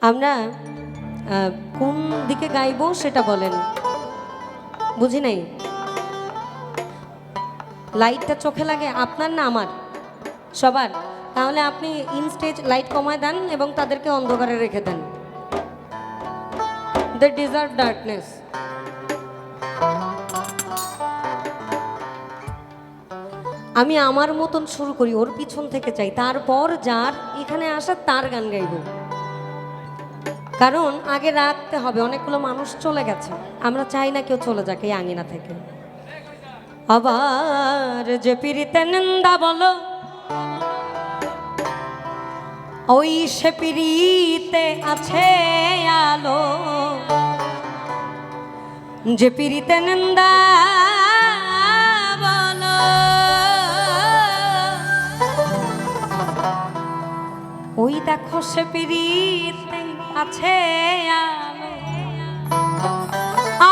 আমরা কোন দিকে গাইবো সেটা বলেন, বুঝি নাই। লাইটটা চোখে লাগে আপনার না আমার, সবার? তাহলে আপনি ইনস্টেজ লাইট কমায় দেন এবং তাদেরকে অন্ধকারে রেখে দেন। They deserve darkness. আমি আমার মতন শুরু করি, ওর পিছন থেকে চাই, তারপর যার এখানে আসা তার গান গাইব। কারণ আগে রাখতে হবে, অনেকগুলো মানুষ চলে গেছে, আমরা চাই না কেউ চলে যাক এই আঙিনা থেকে। আবার যে পিরিতে নিন্দা বলো, ওই সে পিরিতে আছে আলো। যে পিরিতে নিন্দা বলো, ওই দেখো সে পিরিতে আছে আলো।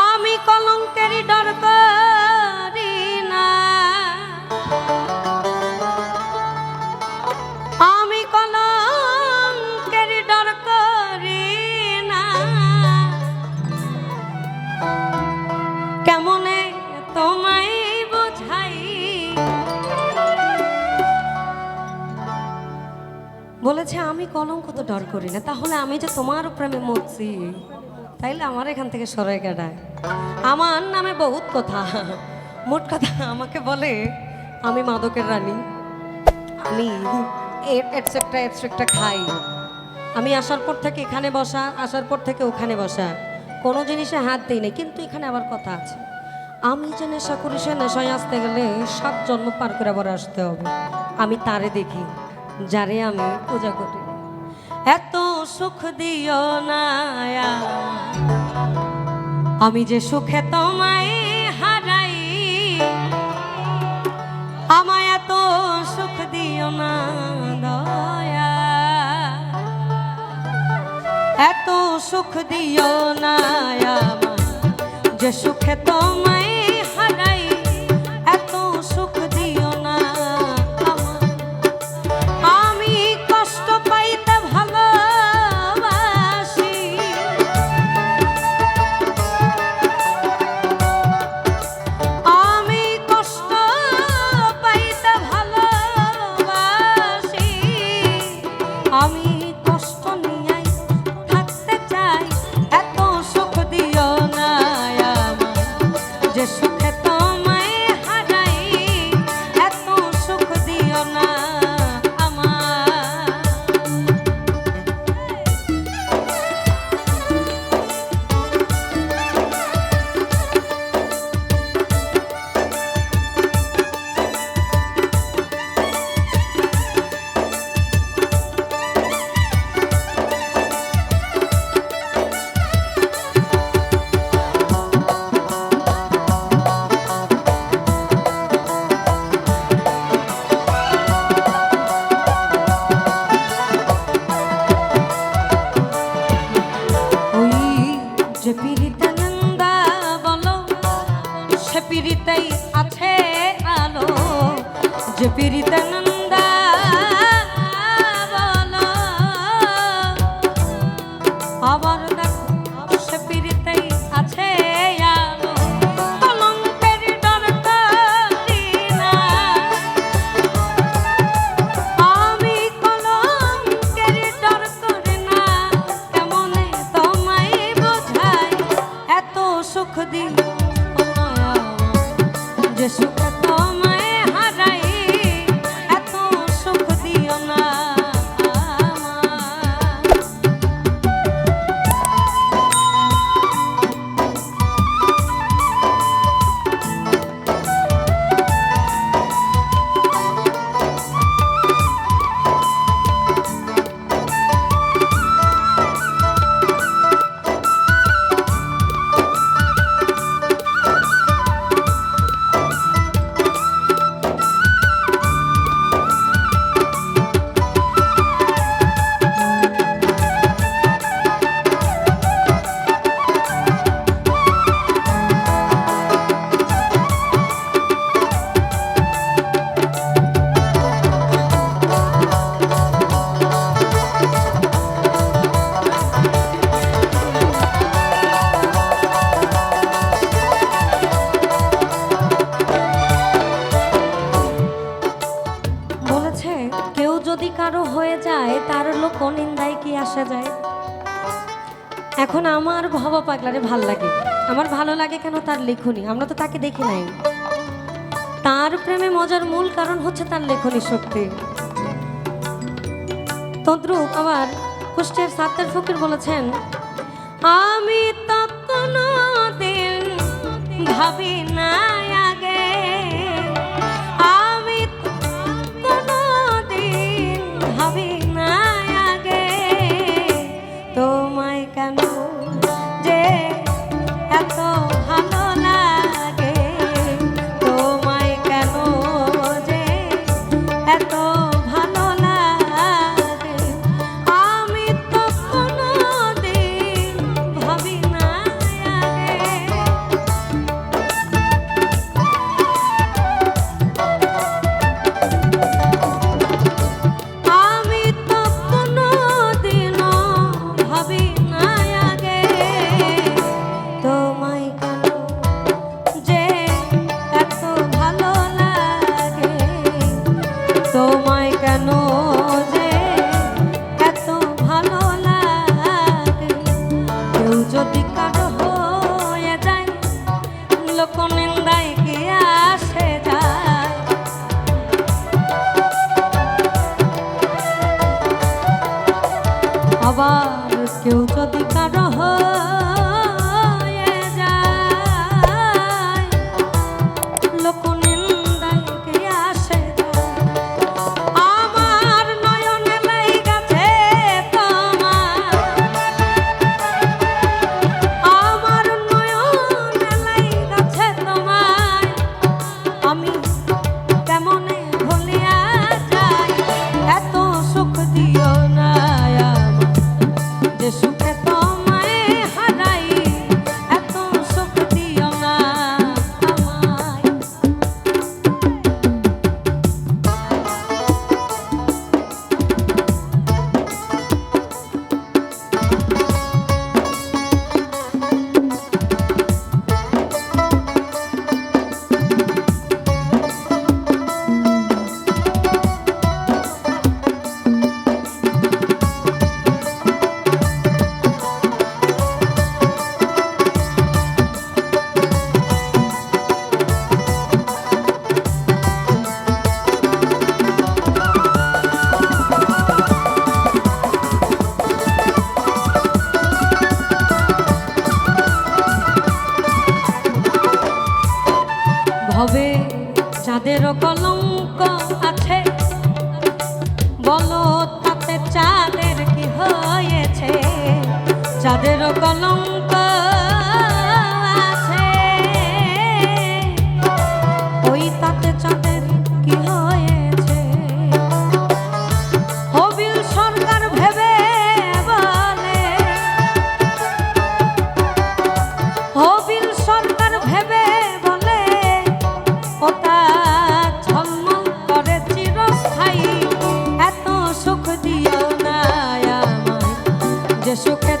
আমি কলঙ্কেরই ডর করি না, আমি কলঙ্কেরই ডর করি না। কেমনে তোমায় বোঝাই, বলেছে আমি কলঙ্ক তো ডর করি না, তাহলে আমি যে তোমার প্রেমে মরছি, তাইলে আমার এখান থেকে সরে কাটায়। আমার নামে বহুত কথা, মোট কথা আমাকে বলে আমি মাদকের রানী, আমি এটসেট্রা এটসেট্রা খাই, আমি আসার পর থেকে এখানে বসা, আসার পর থেকে ওখানে বসা, কোনো জিনিসে হাত দিই না। কিন্তু এখানে আবার কথা আছে, আমি যে নেশা করি সে নেশায় আসতে গেলে 7 জন্ম পার করে আবার আসতে হবে। আমি তারে দেখি যারে আমি পূজা করি। এত সুখ দিও না, আমি যে সুখে তোমায় হারাই, আমায় এত সুখ দিও না দয়া, এত সুখ দিও না আমায়, যে সুখে তোমায় হারাই, এত সুখ দিও না আমায়। আমি কষ্ট পাইতে ভালোবাসি, আমি কষ্ট পাইতে ভালোবাসি, আমি কষ্ট নিয়ে থাকতে চাই, এত সুখ দিও না আমায়, যে সুখে তোমায় হারাই, এত সুখ দিও না আমায়। ওই যে পিরিতে নিন্দা বলো, সে পিরিতেই আছে আলো। যে পিরিতে নিন্দা বলো, আবার দেখো সে পিরিতেই আছে আলো। কলঙ্কের ডর করি না, আমি কলঙ্কের ডর করি না। কেমনে তোমায় বোঝাই, এত সুখ দিও না আমায়, যে সুখে তোমায় হারাই, এত সুখ দিও না আমায়। আসা যায়। এখন আমার ভাবা পাগলারে ভাল লাগে। আমার ভালো লাগে কেন? তার লেখনী। আমরা তো তাকে দেখি নাই। তার প্রেমে মজার মূল কারণ হচ্ছে তার লেখনী শক্তি। তদ্রূপ আবার কুষ্টিয়ার সাত্তার ফকির বলেছেন, আমি তো কোনোদিন ভাবি না আগে, আমি তো কোনোদিন ভাবি না আগে, তোমায় কেন যে এত ভালো লাগে, তোমায় কেন যে এত ভালো লাগে, আমি তো কোনোদিন ভাবি না আগে। আমি তো কোনোদিনও ভাবি না আগে, তোমায় কেন যে এত ভালো লাগে, তোমায় কেন যে এত ভালো লাগে। কেউ যদি কারো হয়ে যায়, লোকনিন্দায় কি আসে যায়। আবার কেউ যদি কারো হয়ে যায়, লোকনিন্দায় কি আসে যায়। আমার নয়নে লাইগাছে তোমার, আমার নয়নে লাইগাছে তোমায়, আমি কেমনে ভুলিয়া যাই। এত সুখ দিও না আমায়, যে সুখে তোমায় হারাই, এত সুখ দিও না আমায়। ভবে চাঁদেরও কলঙ্ক আছে, বলো তাতে চাঁদের কি হয়েছে। চাঁদেরও কলঙ্ক আছে, ওই তাতে চাঁদের কি হয়েছে। হবিল সরকার ভেবে বলে, হবিল সরকার ভেবে বলে, ওটা ঝলমল করে চিরস্থায়ী। এত সুখ দিও না আমায়, যে সুখে